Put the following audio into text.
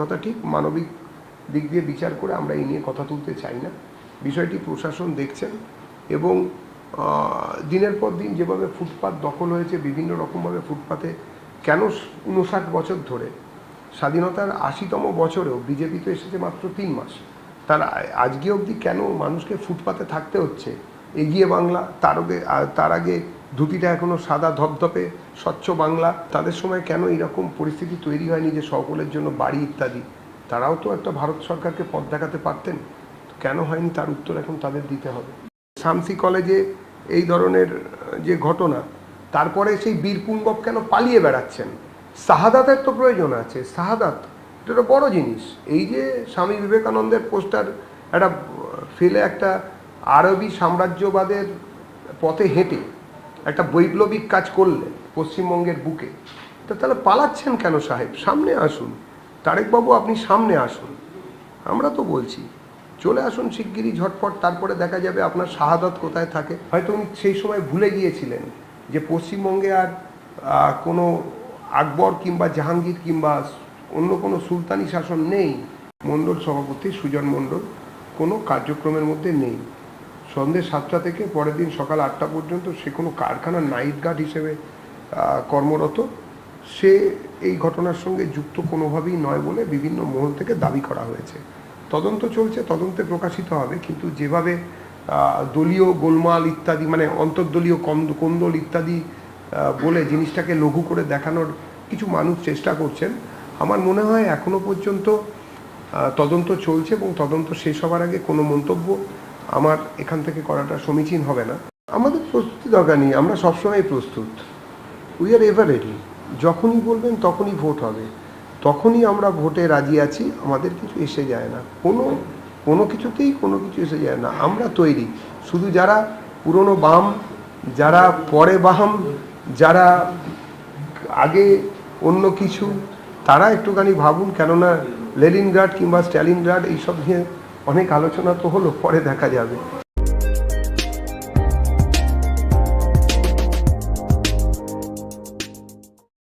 কথা ঠিক, মানবিক দিক দিয়ে বিচার করে আমরা এই নিয়ে কথা তুলতে চাই না। বিষয়টি প্রশাসন দেখছেন এবং দিনের পর দিন যেভাবে ফুটপাত দখল হয়েছে, বিভিন্ন রকমভাবে ফুটপাতে কেন 59 বছর ধরে, স্বাধীনতার 80তম বছরেও বিজেপি তো এসেছে মাত্র 3 মাস, তার আজকে অবধি কেন মানুষকে ফুটপাতে থাকতে হচ্ছে? এগিয়ে বাংলা, তার আগে ধুতিটা এখনও সাদা ধপধপে স্বচ্ছ বাংলা, তাদের সময় কেন এরকম পরিস্থিতি তৈরি হয়নি যে সকলের জন্য বাড়ি ইত্যাদি? তারাও তো একটা ভারত সরকারকে পথ দেখাতে পারতেন, কেন হয়নি তার উত্তর এখন তাদের দিতে হবে। শামসি কলেজে এই ধরনের যে ঘটনা, তারপরে সেই বীরপুঙ্গব কেন পালিয়ে বেড়াচ্ছেন? শাহাদাতের তো প্রয়োজন আছে, শাহাদাত এটা একটা বড় জিনিস। এই যে স্বামী বিবেকানন্দের পোস্টার একটা ফেলে একটা আরবি সাম্রাজ্যবাদের পথে হেঁটে একটা বৈপ্লবিক কাজ করলে পশ্চিমবঙ্গের বুকে, তা তাহলে পালাচ্ছেন কেন সাহেব? সামনে আসুন তারেকবাবু, আপনি সামনে আসুন। আমরা তো বলছি চলে আসুন শিগগিরই ঝটপট, তারপরে দেখা যাবে আপনার শাহাদাত কোথায় থাকে। হয়তো উনি সেই সময় ভুলে গিয়েছিলেন যে পশ্চিমবঙ্গে আর কোনো আকবর কিংবা জাহাঙ্গীর কিংবা অন্য কোনো সুলতানি শাসন নেই। মণ্ডল সভাপতি সুজন মণ্ডল কোনো কার্যক্রমের মধ্যে নেই। সন্ধ্যে 7টা থেকে পরের দিন সকাল 8টা পর্যন্ত সে কোনো কারখানার নাইট গার্ড হিসেবে কর্মরত। সে এই ঘটনার সঙ্গে যুক্ত কোনোভাবেই নয় বলে বিভিন্ন মহল থেকে দাবি করা হয়েছে। তদন্ত চলছে, তদন্তে প্রকাশিত হবে, কিন্তু যেভাবে দলীয় গোলমাল ইত্যাদি, মানে অন্তর্দলীয় কোন্দল ইত্যাদি বলে জিনিসটাকে লঘু করে দেখানোর কিছু মানুষ চেষ্টা করছেন, আমার মনে হয় এখনও পর্যন্ত তদন্ত চলছে এবং তদন্ত শেষ হওয়ার আগে কোনো মন্তব্য আমার এখান থেকে করাটা সমীচীন হবে না। আমাদের প্রস্তুতি দরকার নেই, আমরা সবসময় প্রস্তুত, উই আর এভার রেডি। যখনই বলবেন তখনই ভোট হবে, তখনই আমরা ভোটে রাজি আছি। আমাদের কিছু এসে যায় না, কোনো কিছুতেই কোনো কিছু এসে যায় না, আমরা তৈরি। শুধু যারা পুরনো বাম, যারা পরে বাম, যারা আগে অন্য কিছু, তারা একটুখানি ভাবুন। কেননা লেনিনগ্রাড কিংবা স্ট্যালিনগ্রাড এইসব নিয়ে অনেক আলোচনা তো হলো, পরে দেখা যাবে।